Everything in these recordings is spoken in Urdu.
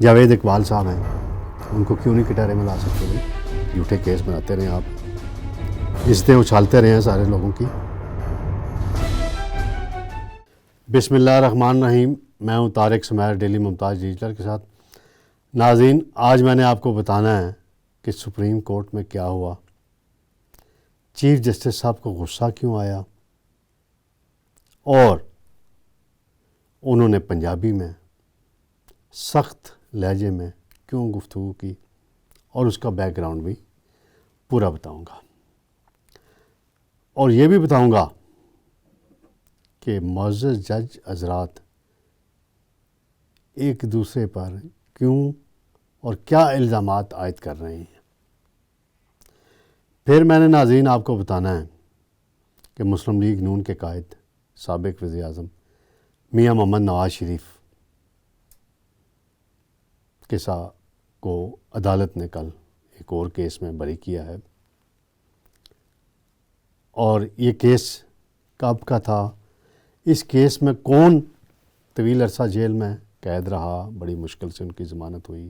جاوید اقبال صاحب ہیں، ان کو کیوں نہیں کٹہرے میں لا سکتے بھائی؟ جھوٹے کیس بناتے رہیں آپ، عزتیں اچھالتے رہے ہیں سارے لوگوں کی۔ بسم اللہ الرحمن الرحیم، میں ہوں طارق سمیر ڈیلی ممتاز ڈیجیٹل کے ساتھ۔ ناظرین، آج میں نے آپ کو بتانا ہے کہ سپریم کورٹ میں کیا ہوا، چیف جسٹس صاحب کو غصہ کیوں آیا، اور انہوں نے پنجابی میں سخت لہجے میں کیوں گفتگو کی، اور اس کا بیک گراؤنڈ بھی پورا بتاؤں گا، اور یہ بھی بتاؤں گا کہ معزز جج حضرات ایک دوسرے پر کیوں اور کیا الزامات عائد کر رہے ہیں۔ پھر میں نے ناظرین آپ کو بتانا ہے کہ مسلم لیگ نون کے قائد سابق وزیر اعظم میاں محمد نواز شریف کے کو عدالت نے کل ایک اور کیس میں بری کیا ہے، اور یہ کیس کب کا تھا، اس کیس میں کون طویل عرصہ جیل میں قید رہا، بڑی مشکل سے ان کی ضمانت ہوئی،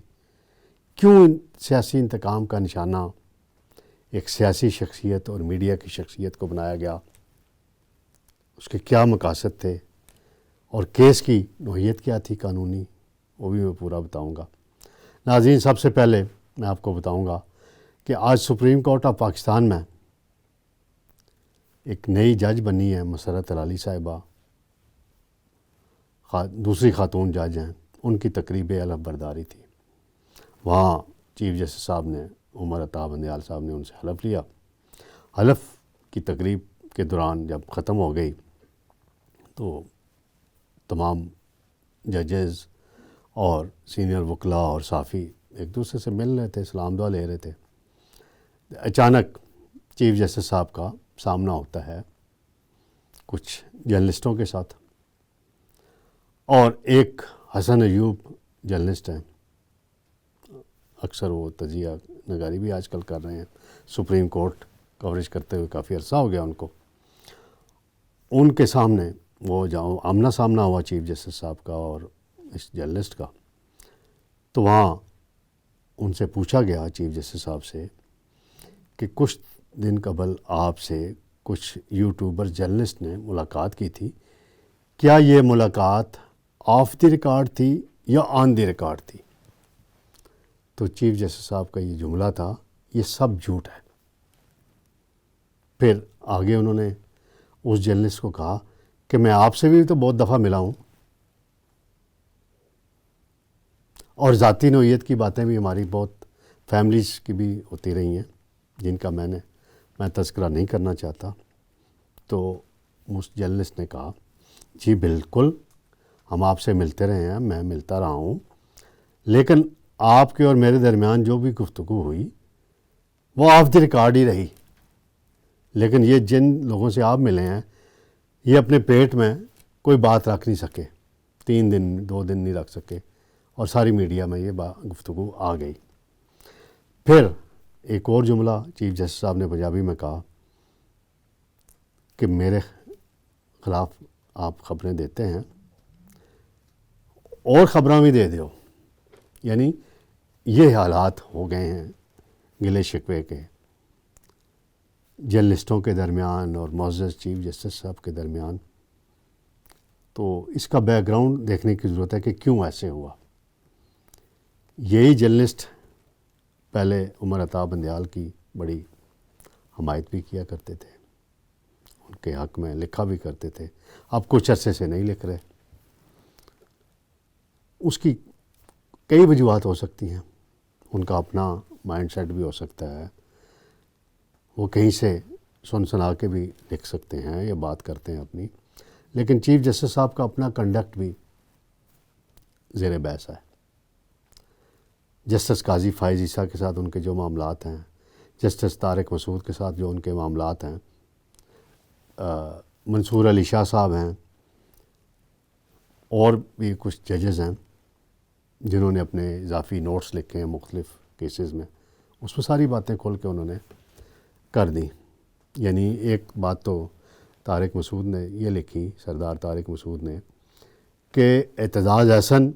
کیوں سیاسی انتقام کا نشانہ ایک سیاسی شخصیت اور میڈیا کی شخصیت کو بنایا گیا، اس کے کیا مقاصد تھے، اور کیس کی نوعیت کیا تھی قانونی، وہ بھی میں پورا بتاؤں گا۔ ناظرین، سب سے پہلے میں آپ کو بتاؤں گا کہ آج سپریم کورٹ آف پاکستان میں ایک نئی جج بنی ہے، مسرت علی صاحبہ، دوسری خاتون جج ہیں، ان کی تقریب علف برداری تھی۔ وہاں چیف جسٹس صاحب نے، عمر عطا بندیال صاحب نے ان سے حلف لیا۔ حلف کی تقریب کے دوران جب ختم ہو گئی تو تمام ججز اور سینئر وکلاء اور صحافی ایک دوسرے سے مل رہے تھے، سلام دعا لے رہے تھے۔ اچانک چیف جسٹس صاحب کا سامنا ہوتا ہے کچھ جرنلسٹوں کے ساتھ، اور ایک حسن ایوب جرنلسٹ ہیں، اکثر وہ تجزیہ نگاری بھی آج کل کر رہے ہیں، سپریم کورٹ کوریج کرتے ہوئے کافی عرصہ ہو گیا ان کو، ان کے سامنے وہ جہاں آمنا سامنا ہوا چیف جسٹس صاحب کا اور اس جرنلسٹ کا، تو وہاں ان سے پوچھا گیا چیف جسٹس صاحب سے کہ کچھ دن قبل آپ سے کچھ یوٹیوبر جرنلسٹ نے ملاقات کی تھی، کیا یہ ملاقات آف دی ریکارڈ تھی یا آن دی ریکارڈ تھی؟ تو چیف جسٹس صاحب کا یہ جملہ تھا، یہ سب جھوٹ ہے۔ پھر آگے انہوں نے اس جرنلسٹ کو کہا کہ میں آپ سے بھی تو بہت دفعہ ملا ہوں، اور ذاتی نوعیت کی باتیں بھی ہماری بہت فیملیز کی بھی ہوتی رہی ہیں، جن کا میں تذکرہ نہیں کرنا چاہتا۔ تو اس جرنلسٹ نے کہا جی بالکل، ہم آپ سے ملتے رہے ہیں، میں ملتا رہا ہوں، لیکن آپ کے اور میرے درمیان جو بھی گفتگو ہوئی وہ آف دی ریکارڈ ہی رہی، لیکن یہ جن لوگوں سے آپ ملے ہیں یہ اپنے پیٹ میں کوئی بات رکھ نہیں سکے، 3 دن 2 دن نہیں رکھ سکے، اور ساری میڈیا میں یہ گفتگو آ گئی۔ پھر ایک اور جملہ چیف جسٹس صاحب نے پنجابی میں کہا کہ میرے خلاف آپ خبریں دیتے ہیں اور خبریں بھی دے دیو، یعنی یہ حالات ہو گئے ہیں گلے شکوے کے جرنلسٹوں کے درمیان اور معزز چیف جسٹس صاحب کے درمیان۔ تو اس کا بیک گراؤنڈ دیکھنے کی ضرورت ہے کہ کیوں ایسے ہوا۔ یہی جرنلسٹ پہلے عمر عطا بندیال کی بڑی حمایت بھی کیا کرتے تھے، ان کے حق میں لکھا بھی کرتے تھے، اب کچھ عرصے سے نہیں لکھ رہے۔ اس کی کئی وجوہات ہو سکتی ہیں، ان کا اپنا مائنڈ سیٹ بھی ہو سکتا ہے، وہ کہیں سے سن سنا کے بھی لکھ سکتے ہیں یا بات کرتے ہیں اپنی، لیکن چیف جسٹس صاحب کا اپنا کنڈکٹ بھی زیر بحث ہے۔ جسٹس قاضی فائز عیسیٰ کے ساتھ ان کے جو معاملات ہیں، جسٹس طارق مسعود کے ساتھ جو ان کے معاملات ہیں، منصور علی شاہ صاحب ہیں، اور بھی کچھ ججز ہیں جنہوں نے اپنے اضافی نوٹس لکھے ہیں مختلف کیسز میں، اس میں ساری باتیں کھول کے انہوں نے کر دیں۔ یعنی ایک بات تو طارق مسعود نے یہ لکھی، سردار طارق مسعود نے، کہ اعتزاز احسن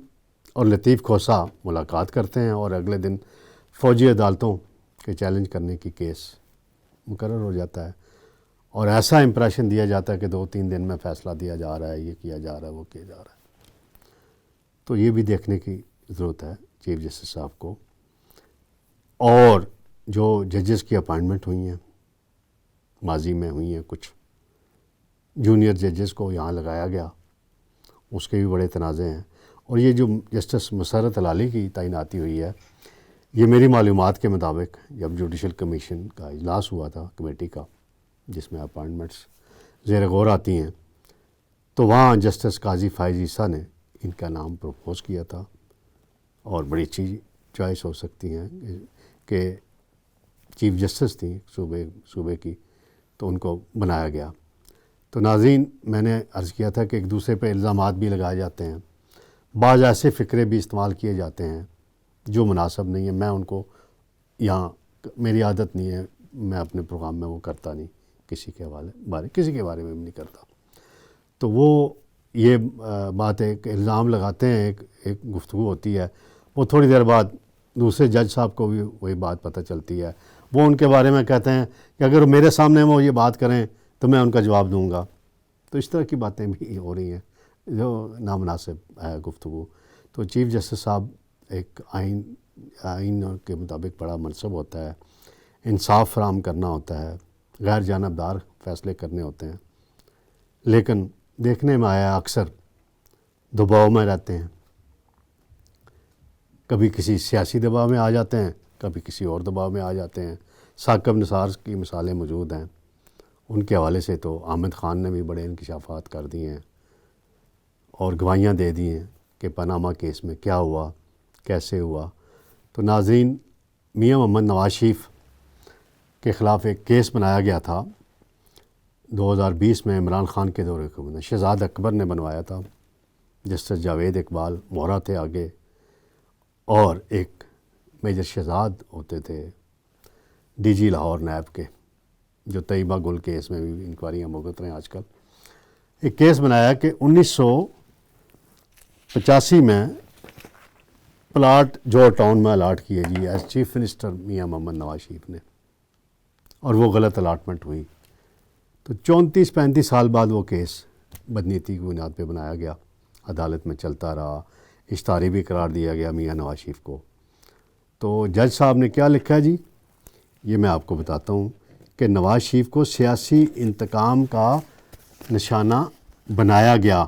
اور لطیف کھوسا ملاقات کرتے ہیں اور اگلے دن فوجی عدالتوں کے چیلنج کرنے کی کیس مقرر ہو جاتا ہے، اور ایسا امپریشن دیا جاتا ہے کہ 2-3 دن میں فیصلہ دیا جا رہا ہے، یہ کیا جا رہا ہے، وہ کیا جا رہا ہے۔ تو یہ بھی دیکھنے کی ضرورت ہے چیف جسٹس صاحب کو۔ اور جو ججز کی اپائنٹمنٹ ہوئی ہیں، ماضی میں ہوئی ہیں، کچھ جونیئر ججز کو یہاں لگایا گیا، اس کے بھی بڑے تنازع ہیں۔ اور یہ جو جسٹس مسرت ہلالی کی تعیناتی ہوئی ہے، یہ میری معلومات کے مطابق جب جوڈیشل کمیشن کا اجلاس ہوا تھا کمیٹی کا، جس میں اپائنٹمنٹس زیر غور آتی ہیں، تو وہاں جسٹس قاضی فائز عیسیٰ نے ان کا نام پروپوز کیا تھا، اور بڑی اچھی چوائس ہو سکتی ہیں کہ چیف جسٹس تھیں صوبے کی، تو ان کو بنایا گیا۔ تو ناظرین، میں نے عرض کیا تھا کہ ایک دوسرے پہ الزامات بھی لگائے جاتے ہیں، بعض ایسے فقرے بھی استعمال کیے جاتے ہیں جو مناسب نہیں ہے۔ میں ان کو یہاں، میری عادت نہیں ہے، میں اپنے پروگرام میں وہ کرتا نہیں، کسی کے بارے میں بھی نہیں کرتا۔ تو وہ یہ بات ہے کہ الزام لگاتے ہیں، ایک گفتگو ہوتی ہے، وہ تھوڑی دیر بعد دوسرے جج صاحب کو بھی وہی بات پتہ چلتی ہے، وہ ان کے بارے میں کہتے ہیں کہ اگر میرے سامنے وہ یہ بات کریں تو میں ان کا جواب دوں گا۔ تو اس طرح کی باتیں بھی ہو رہی ہیں جو نامناسب ہے گفتگو۔ تو چیف جسٹس صاحب ایک آئین کے مطابق بڑا منصب ہوتا ہے، انصاف فراہم کرنا ہوتا ہے، غیر جانبدار فیصلے کرنے ہوتے ہیں، لیکن دیکھنے میں آیا اکثر دباؤ میں رہتے ہیں، کبھی کسی سیاسی دباؤ میں آ جاتے ہیں، کبھی کسی اور دباؤ میں آ جاتے ہیں۔ ثاقب نثار کی مثالیں موجود ہیں، ان کے حوالے سے تو احمد خان نے بھی بڑے انکشافات کر دیے ہیں اور گواہیاں دے دی ہیں کہ پاناما کیس میں کیا ہوا، کیسے ہوا۔ تو ناظرین، میاں محمد نواز شریف کے خلاف ایک کیس بنایا گیا تھا 2020 میں عمران خان کے دور حکومت، شہزاد اکبر نے بنوایا تھا، جسٹس جاوید اقبال مہرا تھے آگے، اور ایک میجر شہزاد ہوتے تھے ڈی جی لاہور نیب کے، جو طیبہ گل کیس میں بھی انکوائریاں بھگت رہے ہیں آج کل۔ ایک کیس بنایا کہ 1985 میں پلاٹ جوہر ٹاؤن میں الاٹ کیے جی ایز چیف منسٹر میاں محمد نواز شریف نے، اور وہ غلط الاٹمنٹ ہوئی۔ تو 34-35 سال بعد وہ کیس بدنیتی کی بنیاد پہ بنایا گیا، عدالت میں چلتا رہا، اشتہاری بھی قرار دیا گیا میاں نواز شریف کو۔ تو جج صاحب نے کیا لکھا ہے جی، یہ میں آپ کو بتاتا ہوں کہ نواز شریف کو سیاسی انتقام کا نشانہ بنایا گیا،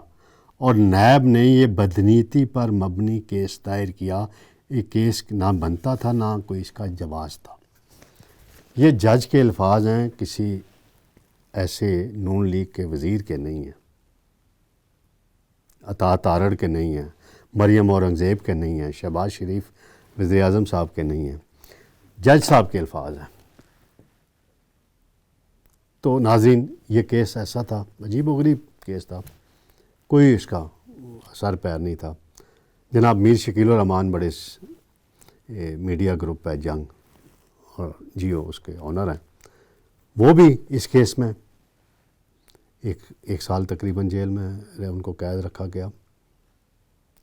اور نیب نے یہ بدنیتی پر مبنی کیس دائر کیا۔ یہ کیس نہ بنتا تھا، نہ کوئی اس کا جواز تھا۔ یہ جج کے الفاظ ہیں، کسی ایسے نون لیگ کے وزیر کے نہیں ہیں، عطا تارڑ کے نہیں ہیں، مریم اورنگزیب کے نہیں ہیں، شہباز شریف وزیر اعظم صاحب کے نہیں ہیں، جج صاحب کے الفاظ ہیں۔ تو ناظرین، یہ کیس ایسا تھا، عجیب و غریب کیس تھا، کوئی اس کا سر پیر نہیں تھا۔ جناب میر شکیل الرحمان بڑے میڈیا گروپ ہے جنگ اور جیو اس کے آنر ہیں، وہ بھی اس کیس میں ایک سال تقریباً جیل میں ان کو قید رکھا گیا،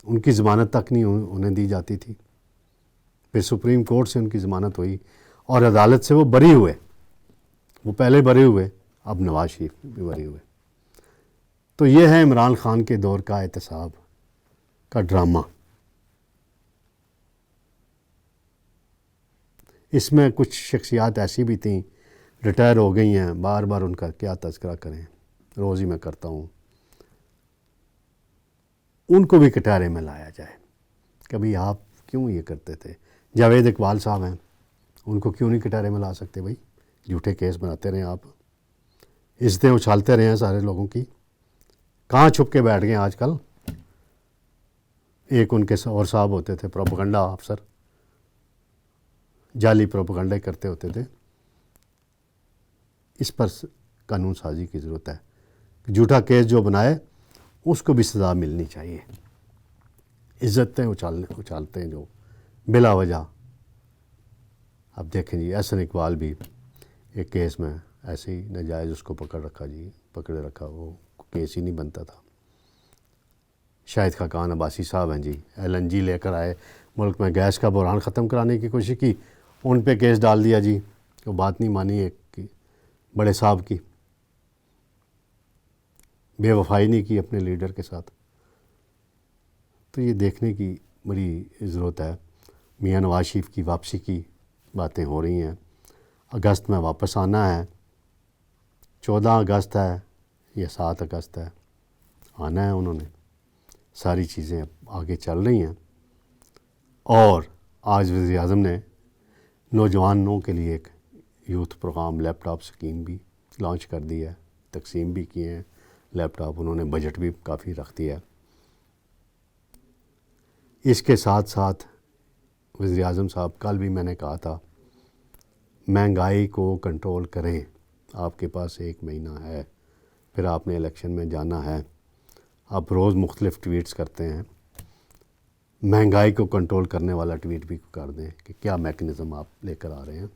ان کی ضمانت تک نہیں انہیں دی جاتی تھی۔ پھر سپریم کورٹ سے ان کی ضمانت ہوئی اور عدالت سے وہ بری ہوئے، وہ پہلے بری ہوئے، اب نواز شریف بھی بری ہوئے۔ تو یہ ہے عمران خان کے دور کا احتساب کا ڈرامہ۔ اس میں کچھ شخصیات ایسی بھی تھیں، ریٹائر ہو گئی ہیں، بار بار ان کا کیا تذکرہ کریں، روز ہی میں کرتا ہوں، ان کو بھی کٹہرے میں لایا جائے۔ کبھی آپ کیوں یہ کرتے تھے؟ جاوید اقبال صاحب ہیں، ان کو کیوں نہیں کٹہرے میں لا سکتے بھائی؟ جھوٹے کیس بناتے رہیں آپ، عزتیں اچھالتے رہے ہیں سارے لوگوں کی، کہاں چھپ کے بیٹھ گئے آج کل؟ ایک ان کے اور صاحب ہوتے تھے پروپیگنڈا افسر، جعلی پروپیگنڈا کرتے ہوتے تھے۔ اس پر قانون سازی کی ضرورت ہے، جھوٹا کیس جو بنائے اس کو بھی سزا ملنی چاہیے۔ عزتیں اچھالتے ہیں جو بلا وجہ۔ اب دیکھیں جی، احسن اقبال بھی ایک کیس میں ایسے ہی ناجائز اس کو پکڑے رکھا، وہ کیس ہی نہیں بنتا تھا۔ شاہد خاقان عباسی صاحب ہیں جی، LNG لے کر آئے، ملک میں گیس کا بحران ختم کرانے کی کوشش کی، ان پہ کیس ڈال دیا جی، وہ بات نہیں مانی ایک کی بڑے صاحب کی، بے وفائی نہیں کی اپنے لیڈر کے ساتھ۔ تو یہ دیکھنے کی بڑی ضرورت ہے۔ میاں نواز شریف کی واپسی کی باتیں ہو رہی ہیں، اگست میں واپس آنا ہے، 14 اگست ہے یا 7 اگست ہے، آنا ہے انہوں نے، ساری چیزیں آگے چل رہی ہیں۔ اور آج وزیر اعظم نے نوجوانوں کے لیے ایک یوتھ پروگرام لیپ ٹاپ اسکیم بھی لانچ کر دی ہے، تقسیم بھی کیے ہیں لیپ ٹاپ، انہوں نے بجٹ بھی کافی رکھ دیا ہے۔ اس کے ساتھ ساتھ وزیر اعظم صاحب، کل بھی میں نے کہا تھا، مہنگائی کو کنٹرول کریں، آپ کے پاس 1 مہینہ ہے، پھر آپ نے الیکشن میں جانا ہے، آپ روز مختلف ٹویٹس کرتے ہیں، مہنگائی کو کنٹرول کرنے والا ٹویٹ بھی کر دیں کہ کیا میکنزم آپ لے کر آ رہے ہیں۔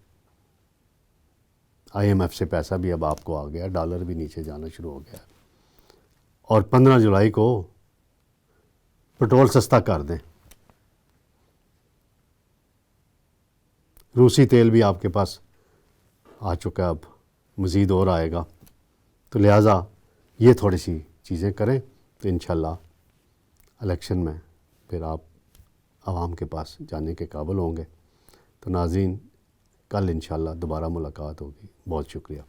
IMF سے پیسہ بھی اب آپ کو آ گیا، ڈالر بھی نیچے جانا شروع ہو گیا، اور 15 جولائی کو پٹرول سستا کر دیں، روسی تیل بھی آپ کے پاس آ چکا ہے، اب مزید اور آئے گا، تو لہٰذا یہ تھوڑی سی چیزیں کریں تو انشاءاللہ الیکشن میں پھر آپ عوام کے پاس جانے کے قابل ہوں گے۔ تو ناظرین، کل انشاءاللہ دوبارہ ملاقات ہوگی، بہت شکریہ۔